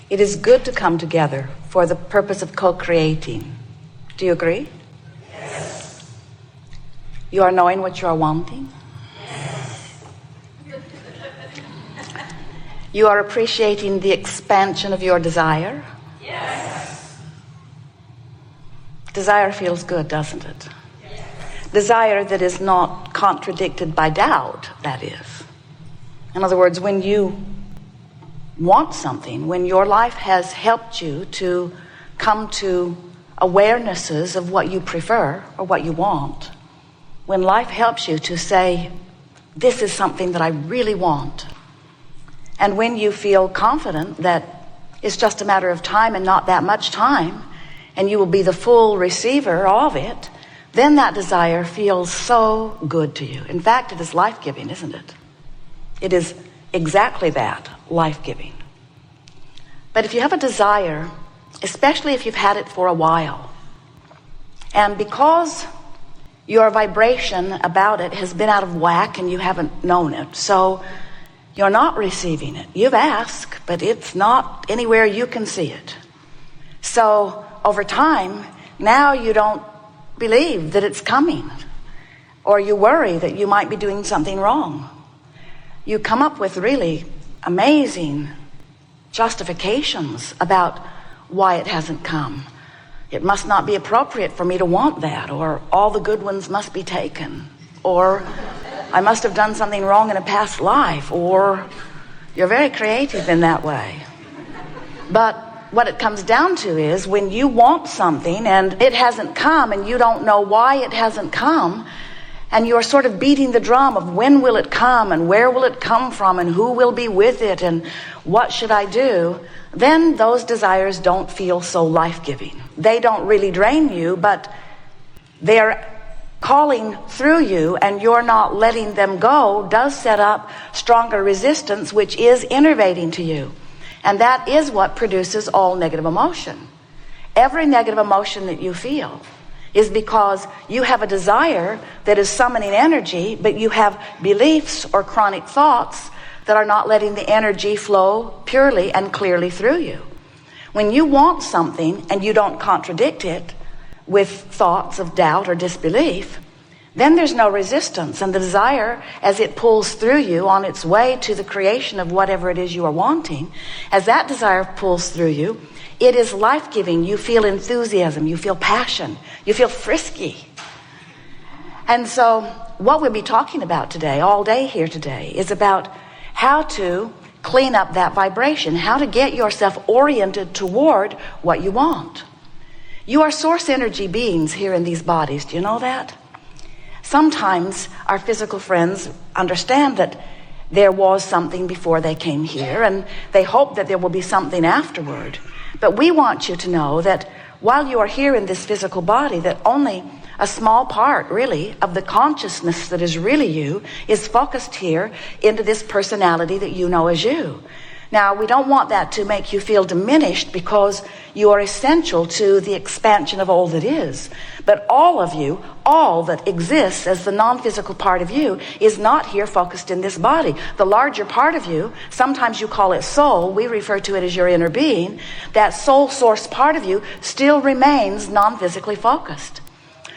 It is good to come together for the purpose of co-creating. Do you agree? Yes. You are knowing what you are wanting? Yes. You are appreciating the expansion of your desire? Yes. Desire feels good, doesn't it? Yes. Desire that is not contradicted by doubt, that is. In other words, when you want something, when your life has helped you to come to awarenesses of what you prefer or what you want, when life helps you to say, this is something that I really want, and when you feel confident that it's just a matter of time and not that much time, and you will be the full receiver of it, then that desire feels so good to you. In fact, it is life-giving, isn't it? It is exactly that, life-giving. But if you have a desire, especially if you've had it for a while, and because your vibration about it has been out of whack and you haven't known it, so you're not receiving it. You've asked, but it's not anywhere you can see it. So over time, now you don't believe that it's coming, or you worry that you might be doing something wrong. You come up with really amazing justifications about why it hasn't come. It must not be appropriate for me to want that, or all the good ones must be taken, or I must have done something wrong in a past life, or you're very creative in that way. But what it comes down to is when you want something and it hasn't come and you don't know why it hasn't come, and you're sort of beating the drum of when will it come and where will it come from and who will be with it and what should I do, then those desires don't feel so life-giving. They don't really drain you, but they're calling through you, and you're not letting them go does set up stronger resistance, which is innervating to you. And that is what produces all negative emotion. Every negative emotion that you feel is because you have a desire that is summoning energy, but you have beliefs or chronic thoughts that are not letting the energy flow purely and clearly through you. When you want something and you don't contradict it with thoughts of doubt or disbelief, then there's no resistance, and the desire, as it pulls through you on its way to the creation of whatever it is you are wanting, as that desire pulls through you, it is life-giving. You feel enthusiasm, you feel passion, you feel frisky. And so what we'll be talking about today, all day here today, is about how to clean up that vibration, how to get yourself oriented toward what you want. You are source energy beings here in these bodies. Do you know that? Sometimes our physical friends understand that there was something before they came here, and they hope that there will be something afterward. But we want you to know that while you are here in this physical body, that only a small part, really, of the consciousness that is really you is focused here into this personality that you know as you. Now, we don't want that to make you feel diminished, because you are essential to the expansion of all that is. But all of you, all that exists as the non-physical part of you, is not here focused in this body. The larger part of you, sometimes you call it soul, we refer to it as your inner being, that soul source part of you still remains non-physically focused.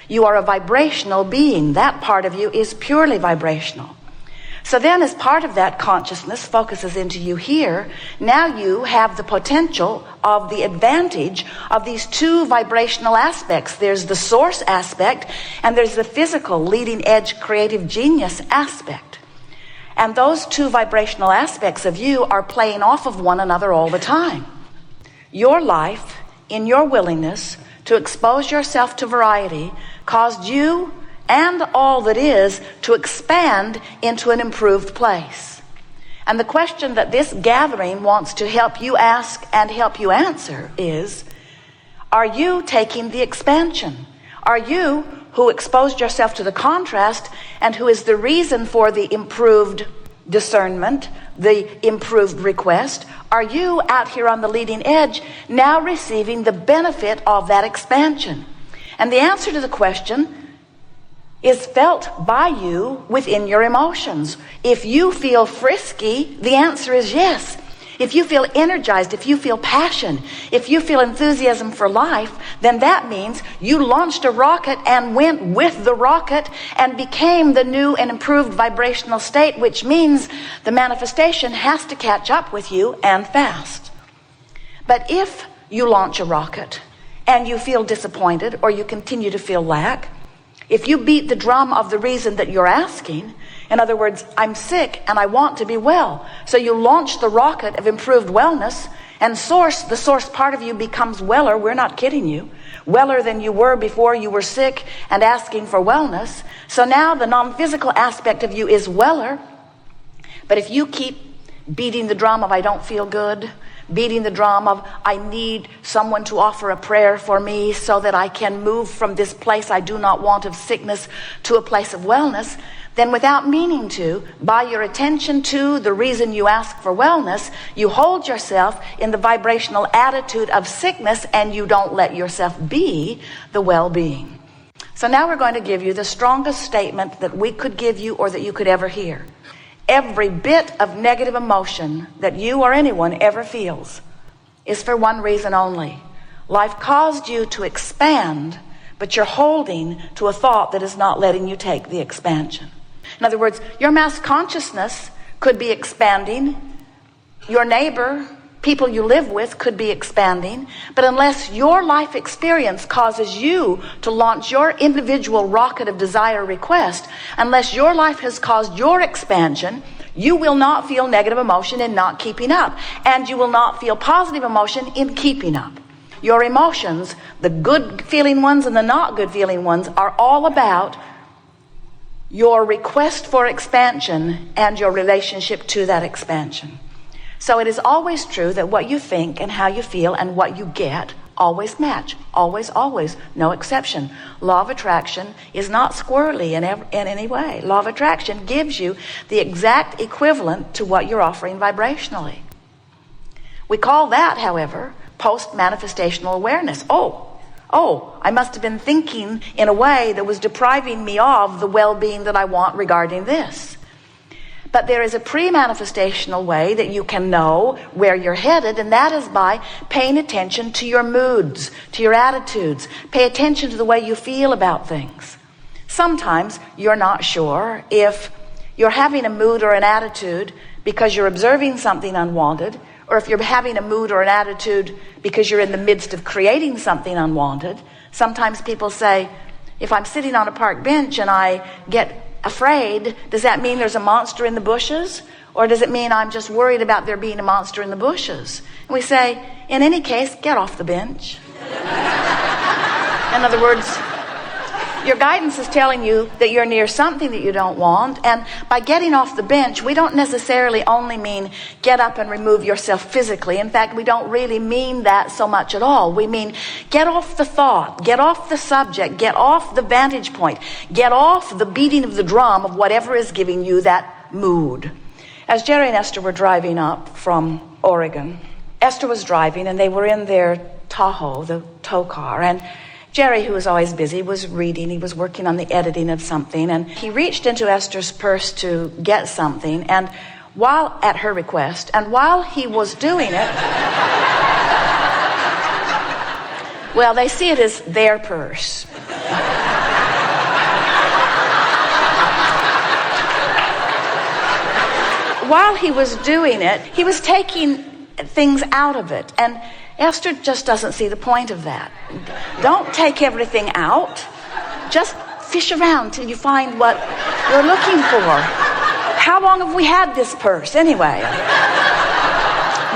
You are a vibrational being. That part of you is purely vibrational. So then, as part of that consciousness focuses into you here, now you have the potential of the advantage of these two vibrational aspects. There's the source aspect, and there's the physical, leading edge, creative genius aspect. And those two vibrational aspects of you are playing off of one another all the time. Your life, in your willingness to expose yourself to variety, caused you and all that is to expand into an improved place. And the question that this gathering wants to help you ask and help you answer is, are you taking the expansion? Are you, who exposed yourself to the contrast and who is the reason for the improved discernment, the improved request, are you out here on the leading edge now receiving the benefit of that expansion? And the answer to the question is felt by you within your emotions. If you feel frisky, the answer is yes. If you feel energized, if you feel passion, if you feel enthusiasm for life, then that means you launched a rocket and went with the rocket and became the new and improved vibrational state, which means the manifestation has to catch up with you and fast. But if you launch a rocket and you feel disappointed or you continue to feel lack, if you beat the drum of the reason that you're asking, in other words, I'm sick and I want to be well, so you launch the rocket of improved wellness, and the source part of you becomes weller, we're not kidding you, weller than you were before you were sick and asking for wellness. So now the non-physical aspect of you is weller. But if you keep beating the drum of I don't feel good, beating the drum of I need someone to offer a prayer for me so that I can move from this place I do not want of sickness to a place of wellness, then without meaning to, by your attention to the reason you ask for wellness, you hold yourself in the vibrational attitude of sickness and you don't let yourself be the well-being. So now we're going to give you the strongest statement that we could give you or that you could ever hear. Every bit of negative emotion that you or anyone ever feels is for one reason only. Life caused you to expand, but you're holding to a thought that is not letting you take the expansion. In other words, your mass consciousness could be expanding. Your neighbor, people you live with could be expanding. But unless your life experience causes you to launch your individual rocket of desire request, unless your life has caused your expansion, you will not feel negative emotion in not keeping up. And you will not feel positive emotion in keeping up. Your emotions, the good feeling ones and the not good feeling ones, are all about your request for expansion and your relationship to that expansion. So it is always true that what you think and how you feel and what you get always match. Always, always. No exception. Law of attraction is not squirrely in any way. Law of attraction gives you the exact equivalent to what you're offering vibrationally. We call that, however, post-manifestational awareness. Oh, I must have been thinking in a way that was depriving me of the well-being that I want regarding this. But there is a pre-manifestational way that you can know where you're headed, and that is by paying attention to your moods, to your attitudes. Pay attention to the way you feel about things. Sometimes you're not sure if you're having a mood or an attitude because you're observing something unwanted, or if you're having a mood or an attitude because you're in the midst of creating something unwanted. Sometimes people say, if I'm sitting on a park bench and I get afraid, does that mean there's a monster in the bushes? Or does it mean I'm just worried about there being a monster in the bushes? And we say, in any case, get off the bench. In other words, your guidance is telling you that you're near something that you don't want. And by getting off the bench, we don't necessarily only mean get up and remove yourself physically. In fact, we don't really mean that so much at all. We mean get off the thought, get off the subject, get off the vantage point, get off the beating of the drum of whatever is giving you that mood. As Jerry and Esther were driving up from Oregon, Esther was driving and they were in their Tahoe, the tow car, and Jerry, who was always busy, was reading. He was working on the editing of something, and he reached into Esther's purse to get something, and while at her request, and while he was doing it, well, they see it as their purse. While he was doing it, he was taking things out of it, and Esther just doesn't see the point of that. Don't take everything out. Just fish around till you find what you're looking for. How long have we had this purse anyway?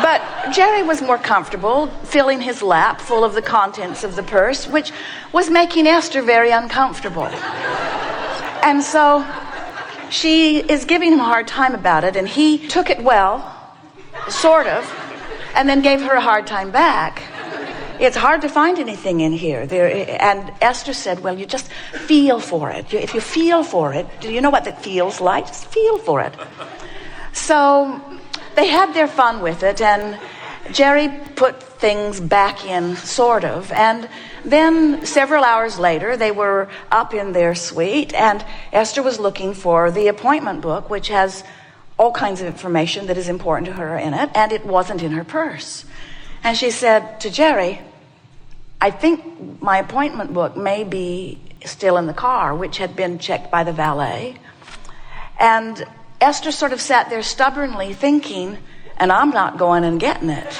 But Jerry was more comfortable filling his lap full of the contents of the purse, which was making Esther very uncomfortable. And so she is giving him a hard time about it, and he took it well, sort of, and then gave her a hard time back. It's hard to find anything in here. And Esther said, well, you just feel for it. If you feel for it, do you know what that feels like? Just feel for it. So they had their fun with it, and Jerry put things back in, sort of. And then several hours later, they were up in their suite, and Esther was looking for the appointment book, which has all kinds of information that is important to her in it, and it wasn't in her purse. And she said to Jerry, I think my appointment book may be still in the car, which had been checked by the valet. And Esther sort of sat there stubbornly thinking, and I'm not going and getting it.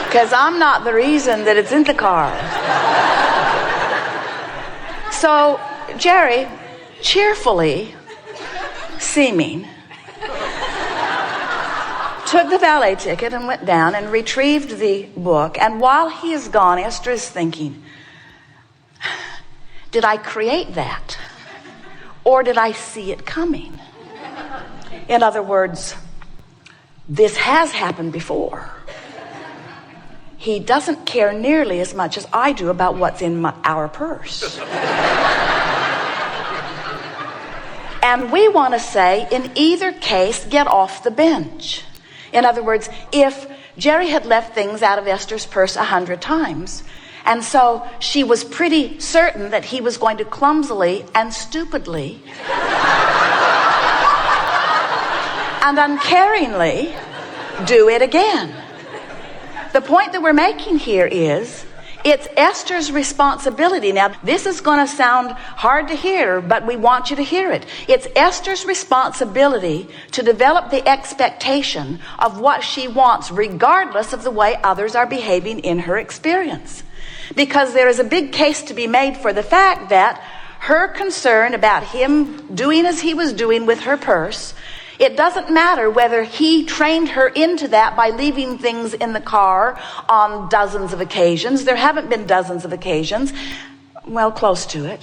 Because I'm not the reason that it's in the car. So Jerry, cheerfully seeming, took the valet ticket and went down and retrieved the book. And while he is gone, Esther is thinking, did I create that? Or did I see it coming? In other words, this has happened before. He doesn't care nearly as much as I do about what's in our purse. And we want to say, in either case, get off the bench. In other words, if Jerry had left things out of Esther's purse 100 times, and so she was pretty certain that he was going to clumsily and stupidly and uncaringly do it again. The point that we're making here is, it's Esther's responsibility. Now, this is going to sound hard to hear, but we want you to hear it. It's Esther's responsibility to develop the expectation of what she wants, regardless of the way others are behaving in her experience. Because there is a big case to be made for the fact that her concern about him doing as he was doing with her purse, it doesn't matter whether he trained her into that by leaving things in the car on dozens of occasions. There haven't been dozens of occasions. Well, close to it.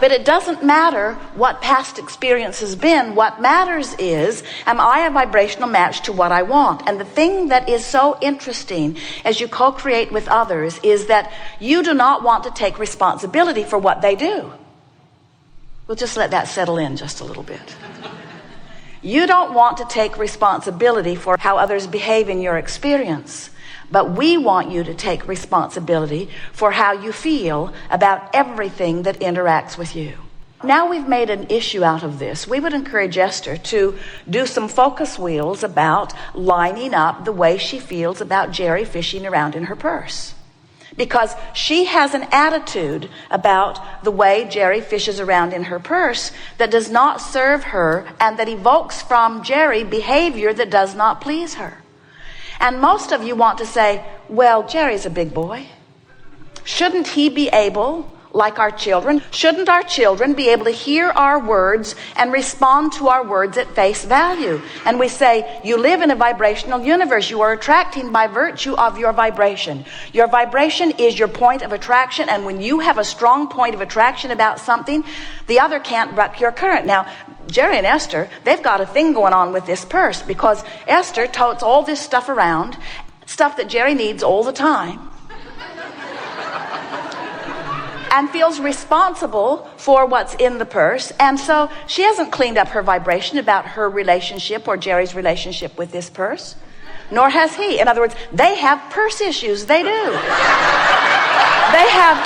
But it doesn't matter what past experience has been. What matters is, am I a vibrational match to what I want? And the thing that is so interesting as you co-create with others is that you do not want to take responsibility for what they do. We'll just let that settle in just a little bit. You don't want to take responsibility for how others behave in your experience, but we want you to take responsibility for how you feel about everything that interacts with you. Now we've made an issue out of this. We would encourage Esther to do some focus wheels about lining up the way she feels about Jerry fishing around in her purse. Because she has an attitude about the way Jerry fishes around in her purse that does not serve her and that evokes from Jerry behavior that does not please her. And most of you want to say, well, Jerry's a big boy. Shouldn't he be able, like our children, shouldn't our children be able to hear our words and respond to our words at face value? And we say, you live in a vibrational universe. You are attracting by virtue of your vibration. Your vibration is your point of attraction, and when you have a strong point of attraction about something, the other can't buck your current. Now, Jerry and Esther, they've got a thing going on with this purse, because Esther totes all this stuff around, stuff that Jerry needs all the time, and feels responsible for what's in the purse. And so she hasn't cleaned up her vibration about her relationship or Jerry's relationship with this purse, nor has he. In other words, they have purse issues. They do. They have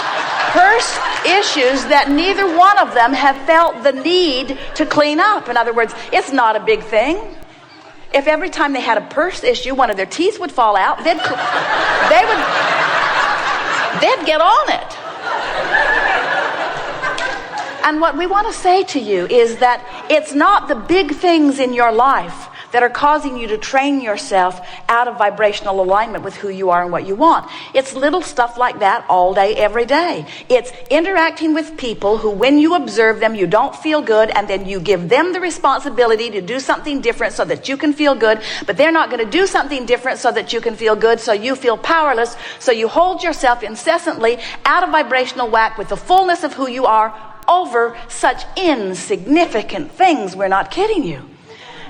purse issues that neither one of them have felt the need to clean up. In other words, it's not a big thing. If every time they had a purse issue, one of their teeth would fall out, they'd get on it. And what we want to say to you is that it's not the big things in your life that are causing you to train yourself out of vibrational alignment with who you are and what you want. It's little stuff like that all day, every day. It's interacting with people who, when you observe them, you don't feel good, and then you give them the responsibility to do something different so that you can feel good, but they're not going to do something different so that you can feel good, so you feel powerless, so you hold yourself incessantly out of vibrational whack with the fullness of who you are over such insignificant things. We're not kidding you.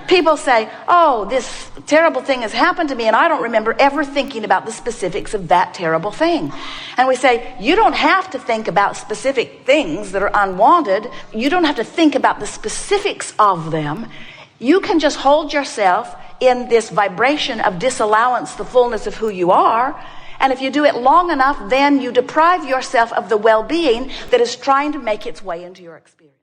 People say, oh, this terrible thing has happened to me, and I don't remember ever thinking about the specifics of that terrible thing. And we say, you don't have to think about specific things that are unwanted. You don't have to think about the specifics of them. You can just hold yourself in this vibration of disallowance, the fullness of who you are. And if you do it long enough, then you deprive yourself of the well-being that is trying to make its way into your experience.